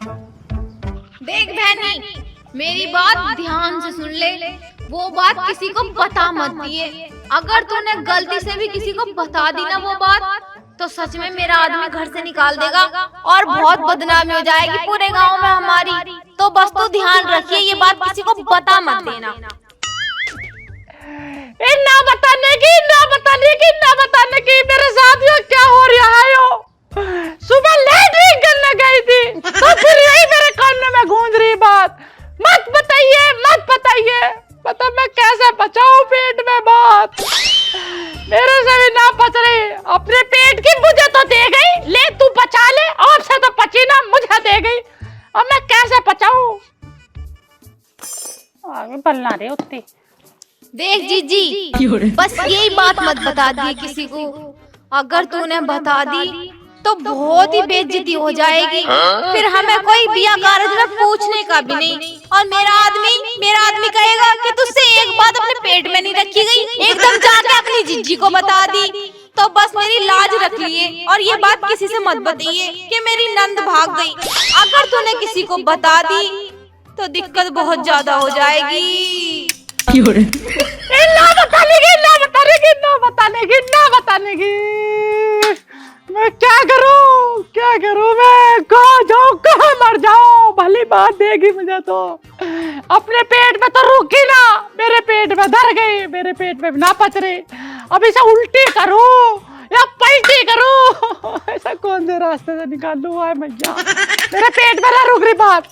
देख बहनी, मेरी बात ध्यान से सुन ले। वो बात किसी को बता मत दिए। अगर तूने गलती से भी किसी को बता दी ना वो बात, तो सच में मेरा आदमी घर से निकाल देगा और बहुत बदनामी हो जाएगी पूरे गांव में हमारी। तो बस तू ध्यान रखिए, ये बात किसी को बता मत देना। ना बताने की मेरे साथ यो क्या हो रहा है यो। सुबह लैट्रिन करने गई थी तो फिर यही मेरे कान में गूंज रही बात, मत बताइए। पता मैं कैसे बचाऊं पेट में बात। मेरे से भी ना पच रही, अपने पेट की मुझे तो दे गई, ले तू बचा ले। आपसे तो पची ना, मुझे दे गई। अब मैं कैसे बचाऊं? आगे पलना रे उतनी। देख जीजी, बस यही बात मत बता दिए किसी को। अगर तूने बता दी तो बहुत ही बेइज्जती हो जाएगी। फिर हमें कोई बिया कारज में पूछने का भी नहीं। और मेरा आदमी कहेगा कि तुझसे एक बात अपने पेट में नहीं रखी गई, एकदम जाके अपनी जीजी को बता दी। तो बस मेरी लाज रख लिए और ये बात किसी से मत बताइए कि मेरी नंद भाग गई। अगर तूने किसी को बता दी तो दिक्कत बहुत ज्यादा हो जाएगी। ना बताने की। मैं क्या करूं मैं? कहाँ जाऊं, कहाँ मर जाऊं? भली बात देगी मुझे तो। अपने पेट में तो रुकी ना, मेरे पेट में धर गई, मेरे पेट में ना पच रही। अब इसे उल्टी करूं या पलटी करूं? ऐसा कौन से रास्ते से निकालूं? आए मैया, मेरे पेट में ना रुक रही बात।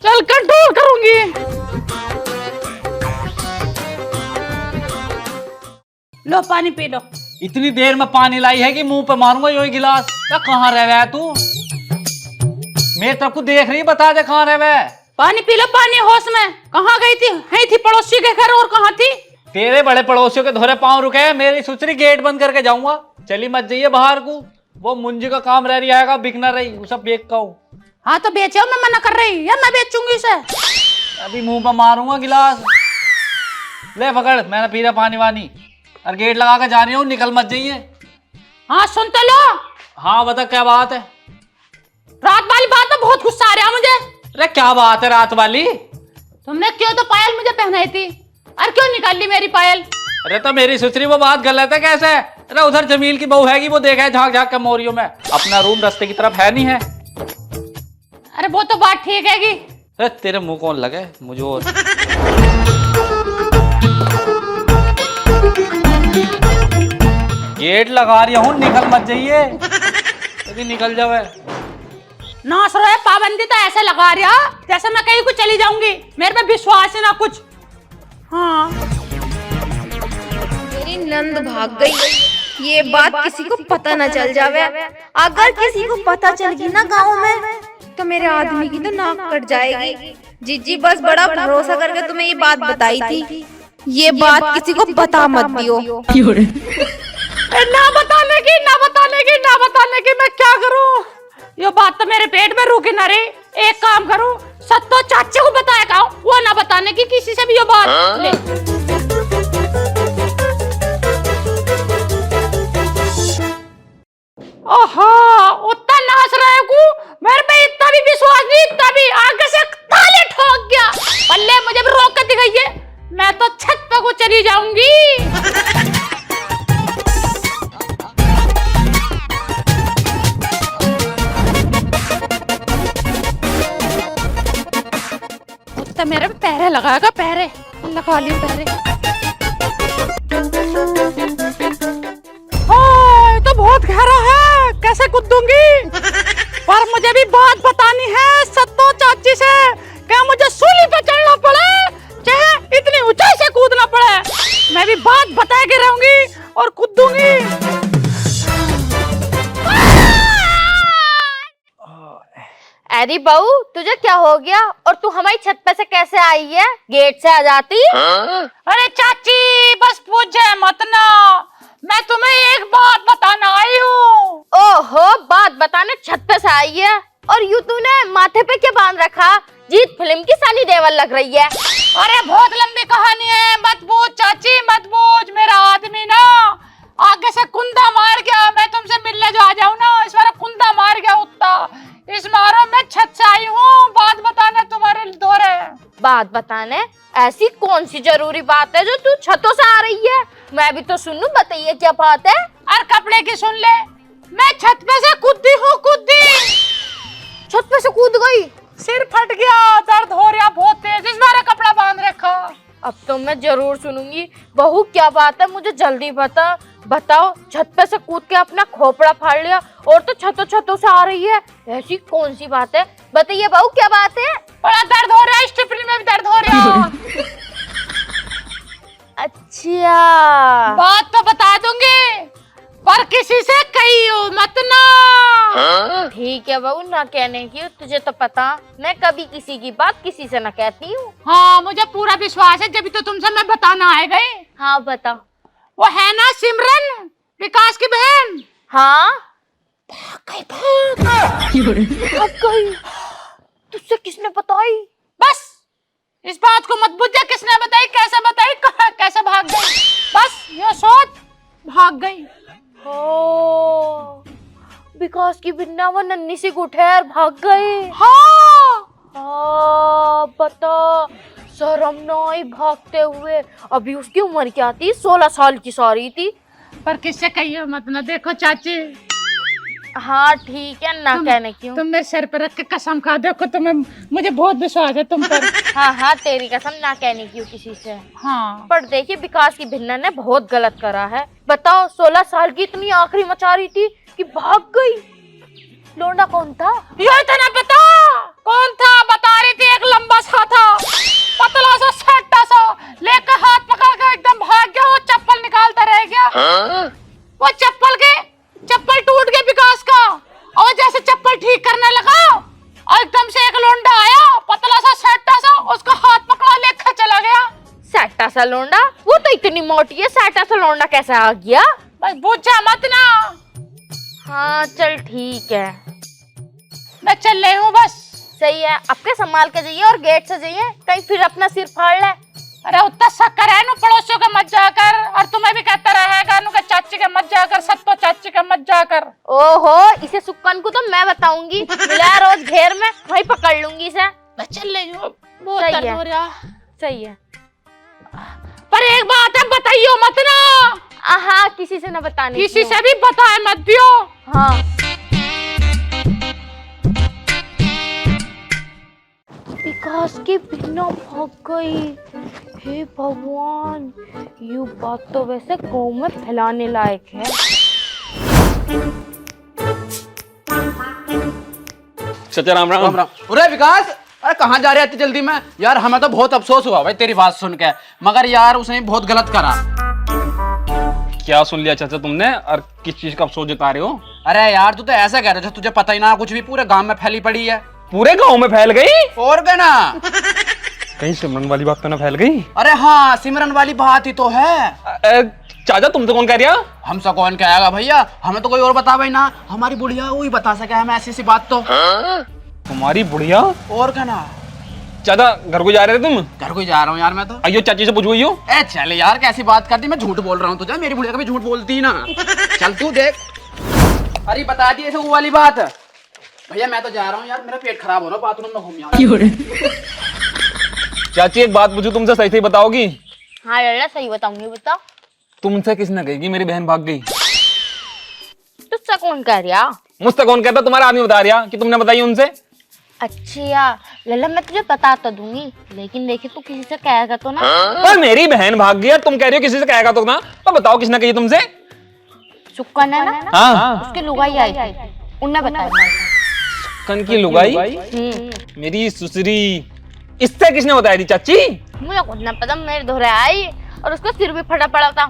चल कंट्रोल करूंगी। लो पानी पी लो। इतनी देर में पानी लाई है कि मुंह पे मारूंगा यो गिलास। क्या कहाँ रह गया तू? मेरे तरफ को देख रही, बता दे कहाँ रह गया। पानी पी लो, पानी होश में। कहाँ गई थी? है थी पड़ोसी के घर, और कहाँ थी? तेरे बड़े पड़ोसियों के धोरे पांव रुके हैं, मेरी सुचरी गेट बंद करके जाऊंगा। चली मत जाइए बाहर को, वो मुंजी का काम रह रही आएगा, बिकना रही उसे बेच का। हाँ तो बेचो, मैं मना कर रही या मैं बेचूंगी इसे। अभी मुंह पे मारूंगा गिलास। ले पकड़, मैंने पी रहा पानी वानी और गेट लगा के जा रही हूँ, निकल मत जाइए। हाँ सुन तो लो। हाँ बता क्या बात है? रात वाली बात में बहुत गुस्सा आ रहा मुझे। अरे क्या बात है रात वाली? तुमने क्यों तो पायल मुझे पहनाई थी और क्यों निकाल ली मेरी पायल? अरे तो मेरी सुचरी वो बात गलत है कैसे? अरे उधर जमील की बहू हैगी, वो देखा है झांक झांक के मोरियों में। अपना रूम रास्ते की तरफ है नहीं है। अरे वो तो बात ठीक हैगी। अरे तेरे मुंह कौन लगे मुझे और। गेट लगा रही हूँ, निकल मत जाइए। यदि निकल जावे नास रहे, पाबंदी तो ऐसे लगा रहा जैसे मैं कहीं को चली जाऊंगी। मेरे पे विश्वास है ना कुछ। हाँ मेरी नंद भाग गई, ये बात किसी को पता न चल जावे। अगर किसी को पता चल गई ना गांव में, तो मेरे आदमी की तो नाक कट जाएगी। जीजी बस बड़ा भरोसा करके तुम्हें ये बात बताई थी, ये बात किसी को बता मत दियो। ना बताने की मैं क्या करूं? ये बात तो मेरे पेट में रुकी ना रही। एक काम करूं, सत्तो चाचे को बताएगा, वो ना बताने की किसी से भी ये बात। ले ओहो, उतना नाच रहे को मेरे पे इतना भी विश्वास नहीं, इतना भी आगे से ताले ठोक गया। पल्ले मुझे भी रोक कर दिखाइए, मैं तो छत पे को चली जाऊंगी। तो मेरे पे पैरे लगाएगा, पैरे लगा लियो पैरे। तो बहुत गहरा है, कैसे कूदूंगी? पर मुझे भी बात बतानी है सत्तो चाची से, क्या मुझे सूली पे चढ़ना पड़े चाहे इतनी ऊंचाई से कूदना पड़े, मैं भी बात बता के रहूंगी और कूदूंगी। अरे बहू, तुझे क्या हो गया और तू हमारी छत पे से कैसे आई है? गेट से आ जाती। अरे चाची बस पूछे मत ना, मैं तुम्हें एक बात बताना आई हूँ। ओहो, बात बताने छत पे से आई है? और यूं तूने माथे पे क्या बांध रखा? जीत फिल्म की सनी देओल लग रही है। अरे बहुत लंबी कहानी है, मत पूछ चाची मत पूछ। मेरा आदमी ना आगे से कुंदा मार गया, मैं तुमसे मिलने जो आ जाऊँ ना, इस बार कुंदा मार गया उत्ता। इस मारो में बात बताने, ऐसी कौन सी जरूरी बात है जो तू छतों से आ रही है? मैं भी तो सुनूं, बताइए क्या बात है? और कपड़े की सुन ले, मैं छत पे से कूदी हूँ, कूदी। छत पे से कूद गई? सिर फट गया, दर्द हो रहा बहुत तेज, इस बार कपड़ा बांध रखा। अब तो मैं जरूर सुनूंगी। बहू क्या बात है, मुझे जल्दी बता। बताओ, छत पे से कूद के अपना खोपड़ा फाड़ लिया और तो छतों छतों से आ रही है, ऐसी कौन सी बात है? बताइए बहू क्या बात है? बड़ा दर्द हो रहा है, स्टिफनी में भी दर्द हो रहा। अच्छा, बात तो बता दूंगी, पर किसी से कहियो मत ना। ठीक है बहू, ना कहने की, तुझे तो पता मैं कभी किसी की बात किसी से ना कहती हूँ। हाँ, मुझे पूरा विश्वास है, जब तो तुमसे मैं बताना आए गए। हाँ बता। वो है ना सिमरन, विकास की बहन। हाँ, भाग गई। तुझसे किसने बताई? बस इस बात को मत पूछ, किसने बताई, कहाँ कैसे भाग गई, बस ये सोच, भाग गई। ओ, विकास की बिन्ना वो नन्ही सी गुठैर भाग गई। हाँ, बता, शर्म ना आई भागते हुए? अभी उसकी उम्र क्या थी? 16 साल की सारी थी। पर किससे कहियो मत ना। देखो चाची, हाँ ठीक है, ना कहने क्यों। तुम मेरे सर पर रख के कसम खा, देखो तुम्हें, मुझे बहुत विश्वास है तुम पर। हाँ हाँ, तेरी कसम, ना कहने क्यों किसी से। हाँ, पर देखिए, विकास की भिन्ना ने बहुत गलत करा है। बताओ, 16 साल की इतनी आखिरी मचा रही थी कि भाग गई। लौंडा कौन था? ये तो ना पता कौन था, बता रही थी एक लंबा सा था, पतला सा, सट्टा सा, लेकर हाथ पकड़ के एकदम भाग गया। वो चप्पल निकालता रह गया। वो चप्पल टूट गया विकास का, और जैसे चप्पल ठीक करने लगा और एकदम से एक लौंडा आया, पतला सा, सट्टा सा, उसका हाथ पकड़ा, लेकर चला गया। सैटा सा लौंडा? वो तो इतनी मोटी है, सैटा सा लौंडा कैसे आ गया? बस पूछा मत ना। हाँ चल ठीक है, मैं चल रही हूँ बस। सही है। अपने संभाल के जाइए और गेट से जाइए, कहीं फिर अपना सिर फाड़ ले। अरे उतना शक्कर है नु, पड़ोसियों के मत जाकर, और तुम्हें भी कहता रहेगा नु के चाची के मत जाकर, सत्तो चाची के मत जाकर। ओहो, इसे सुक्कन को तो मैं बताऊंगी, मिला रोज घेर में, वहीं पकड़ लूंगी इसे। मैं चल रही हूँ, बहुत सही दर्द है। हो रहा। सही है। पर एक बात है, बताइयो मत ना, हाँ, किसी से न बताने किसी की। से भी बताए मत दियो। हाँ। विकास की बिना भाग गई। हे भगवान, ये बात तो वैसे गांव में फैलाने लायक है। चाचा राम राम। राम राम। अरे विकास, अरे कहाँ जा रहे हैं इतनी जल्दी में? यार हमें तो बहुत अफसोस हुआ भाई तेरी बात सुन के, मगर यार उसने बहुत गलत करा। क्या सुन लिया चाचा तुमने, और किस चीज का अफसोस जता रहे हो? अरे यार तू तो ऐसा कह रहे हो तुझे पता ही ना कुछ भी, पूरे गांव में फैली पड़ी है। पूरे गांव में फैल गई? और क्या ना। कहीं सिमरन वाली बात तो ना फैल गई? अरे हाँ, सिमरन वाली बात ही तो है। चाचा तुमसे कौन कह रहा? हमसे कौन कहेगा भैया, हमें तो कोई और बता भाई ना, हमारी बुढ़िया वही बता सके हमें ऐसी सी बात तो। तुम्हारी बुढ़िया? और क्या ना। चाचा घर को जा रहे थे तुम? घर को जा रहा हूँ यार मैं तो। आइयो चाची से पूछो। ए चल यार, कैसी बात करती, मैं झूठ बोल रहा हूँ तुझे, मेरी बुढ़िया कभी झूठ बोलती ही ना। चल तू देख। अरे बता दी ऐसे वो वाली बात। भैया मैं तो जा रहा हूँ यार, मेरा पेट खराब हो रहा, बाथरूम में घूम। चाची एक बात पूछू तुमसे, सही सही बताओगी? हाँ लल्ला, सही बताऊंगी, बताओ। तुमसे किसने कही कि मेरी बहन भाग गई? तुझसे कौन कह रहा? मुझसे कौन कहता? तुम्हारा आदमी बता रहा कि तुमने बताई उनसे। अच्छा लल्ला, मैं तुझे बता तो दूंगी, लेकिन देखी तू किसी से कहेगा तो ना। पर मेरी बहन भाग गई, तुम कह रही हो किसी से कहेगा तो ना, तो बताओ किसने कही तुमसे? सुक्कन है ना, हाँ, उसकी लुगाई आई थी, उनने बताया। कन की लुगाई? मेरी सुसरी, इससे किसने बताई थी चाची? मुझे कुछ ना पता, मेरे धोरे आई और उसका सिर भी फटा पड़ा था।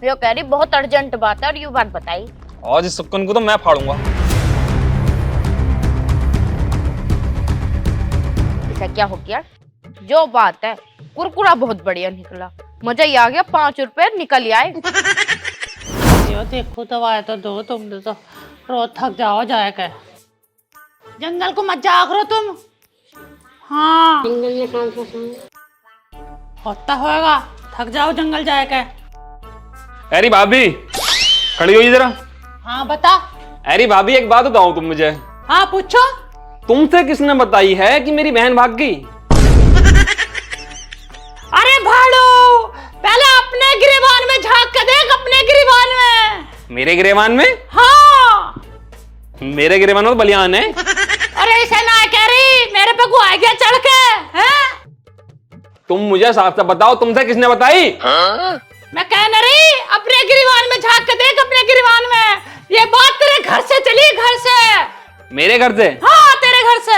यो कह रही बहुत अर्जेंट बात है और ये बात बताई। आज इस सुक्कन को तो मैं फाड़ूंगा। ऐसा क्या हो गया? जो बात है, कुरकुरा बहुत बढ़िया निकला, मजा ही आ गया, 5 रुपए निकल ही आए। यो देखो तो आए तो दो, तुम तो रोज थक जाओ जाए के। जंगल को मत जाया करो तुम। हाँ, जंगल में कौन सा होता होगा, थक जाओ जंगल जाए के। अरे भाभी खड़ी हो जरा। हाँ बता। अरे भाभी एक बात बताओ तुम मुझे। हाँ पूछो। तुमसे किसने बताई है कि मेरी बहन भाग गई? अरे भाड़ो, पहले अपने गिरेबान में झांक के देख, अपने गिरेबान में। मेरे गिरेबान में? हाँ। मेरे गिरेबान में तो बलियान है। अरे ऐसे ना कह रही, मेरे पे को आ गया चढ़ के, हैं? तुम मुझे साफ साफ बताओ, तुमसे किसने बताई? मैं कह न रही, अपने गिरेबान में झांक के देख, अपने गिरेबान में। ये बात तेरे घर से चली, घर से। मेरे घर से? हाँ, तेरे घर से।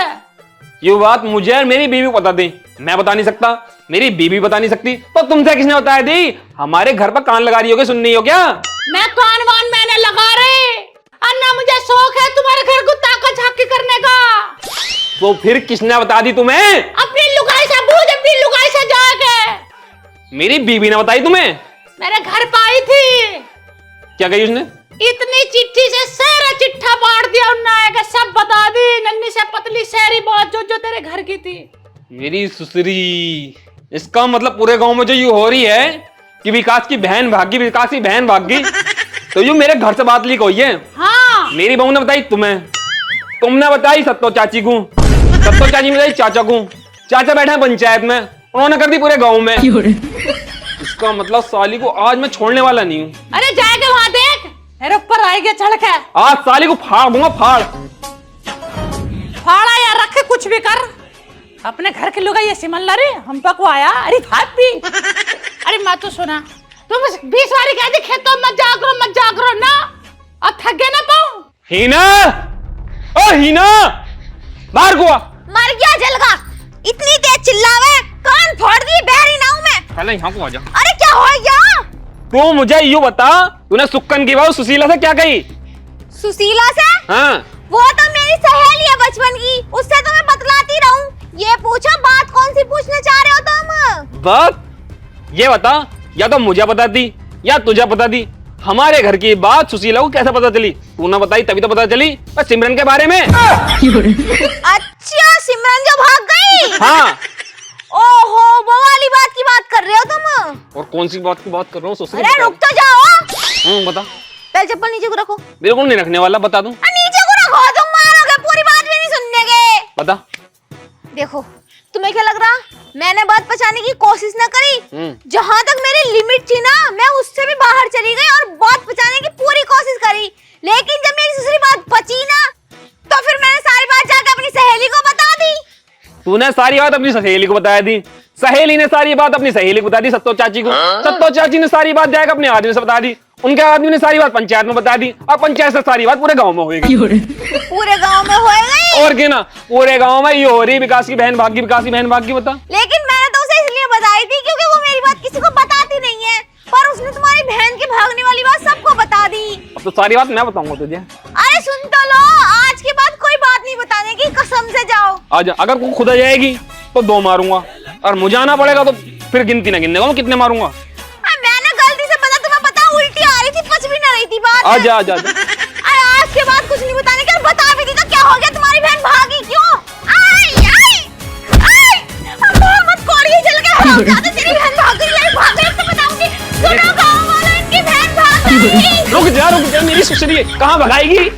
ये बात मुझे और मेरी बीवी को बता दी, मैं बता नहीं सकता, मेरी बीवी बता नहीं सकती, तो तुमसे किसने बताया दी? हमारे घर पर कान लगा रही हो, सुन नहीं हो क्या? मैं कान वान मैंने लगा रही, अन्ना मुझे शौक है तुम्हारे घर को ताका झांकी करने का। तो फिर किसने बता दी तुम्हें? अपनी लुगाई से पूछ, अपनी लुगाई से जाके। मेरी बीवी ने बताई तुम्हें? मेरे घर पे आई थी। क्या कही उसने? इतनी चिट्ठी से सारा चिट्ठा बांट दिया उन्होंने, सब बता दी, नन्ही से पतली सारी बात जो जो तेरे घर की थी। मेरी सुसरी, इसका मतलब पूरे गांव में जो ये हो रही है कि विकास की बहन भागी, विकास की बहन भागी, तो ये मेरे घर से बात लीक हुई है। हाँ। मेरी बहू ने बताई तुम्हें, तुमने बताई सत्तो चाची को, सत्तो चाची ने बताई चाचा को, चाचा बैठे हैं पंचायत में, उन्होंने कर दी पूरे गांव में। इसका मतलब साली को आज मैं छोड़ने वाला नहीं हूँ। अरे जाएगा वहां देख, मेरे ऊपर आएगा चढ़ के। आज साली को फाड़ दूंगा, फाड़। फाड़ा या रखे, कुछ भी कर, अपने घर के लोग ये सिमन ला रहे, हम पे को आया। अरे भाभी, अरे मैं तो सुना, तुम 20 बारी कह दी खेतों मत जा करो ना, अब थक गए ना पाऊं। हीना, ओ हीना, बाहर को आ। मर गया जलगा, इतनी तेज चिल्लावे, कान फोड़ दिए, बहरी ना हूं मैं। पहले यहाँ को आ जा। अरे क्या हो गया? तू मुझे यूं बता, तूने सुक्कन की बात सुशीला से क्या कही? सुशीला से? हाँ। वो तो मेरी सहेली है बचपन की, उससे तो मैं बतलाती रहूं। ये पूछो, बात कौन सी पूछना चाह रहे हो तुम? बात ये बता, या तो मुझे बता दी या तुझे बता दी, हमारे घर की बात सुशीला को कैसे पता चली? तूने बताई तभी तो पता चली। बस सिमरन के बारे में। अच्छा, सिमरन जो भाग गई? हाँ। ओहो, वो वाली बात की बात कर रहे हो तुम? और कौन सी बात की बात कर रहा हूँ? सुशीला। अरे रुक तो जाओ। बता। पहले चप्पल नीचे को रखो। मेरे को नहीं रखने वाला, बता दूं। नीचे को रखो, तुम मारोगे, पूरी बात भी नहीं सुनने के। बता। देखो, तुम्हें क्या लग रहा मैंने बात बचाने की कोशिश न करी? जहाँ तक मेरी लिमिट थी ना, मैं उससे भी बाहर चली गई और बात बचाने की पूरी कोशिश करी, लेकिन जब मेरी दूसरी बात बची ना, तो फिर मैंने सारी बात जाके अपनी सहेली को बता दी। तूने सारी बात अपनी सहेली को बता दी, सहेली ने सारी बात अपनी सहेली को बता दी, सत्तो चाची को, सत्तो चाची ने सारी बात जाकर अपने आदमी से बता दी, उनके आदमी ने सारी बात पंचायत में बता दी, और पंचायत से सारी बात पूरे गांव में होगी। पूरे गांव में होएगी? और क्या ना, पूरे गांव में ये हो रही, विकास की बहन भागी, विकास की बहन भागी। बता। लेकिन मैंने तो उसे इसलिए बताई थी क्योंकि वो मेरी बात किसी को बताती नहीं है, पर उसने तुम्हारी बहन की भागने वाली बात सबको बता दी। अब तो सारी बात मैं बताऊंगा तुझे। अरे सुन तो लो, आज के बाद कोई बात नहीं बताने की, कसम से जाओ। आजा, अगर तू खुद आ जाएगी तो 2 मारूंगा, और मुझे आना पड़ेगा तो फिर गिनती ना गिनने का मैं कितने मारूंगा। मैंने गलती से पता, तुम्हें पता उल्टी आ रही थी, पच भी ना रही थी बात। आजा आजा आजा। अरे आज के बाद कुछ नहीं बताने का, बता भी दी तो क्या हो गया? तुम्हारी बहन भागी क्यों? आई आई आई, अब मत कोड़िए, जल के हरामजादा, तेरी बहन भाग गई, तो बताऊंगी। सुनो गांव वालों, इनकी बहन भाग गई। रुक जा, मेरी सुसरी कहाँ भगाएगी?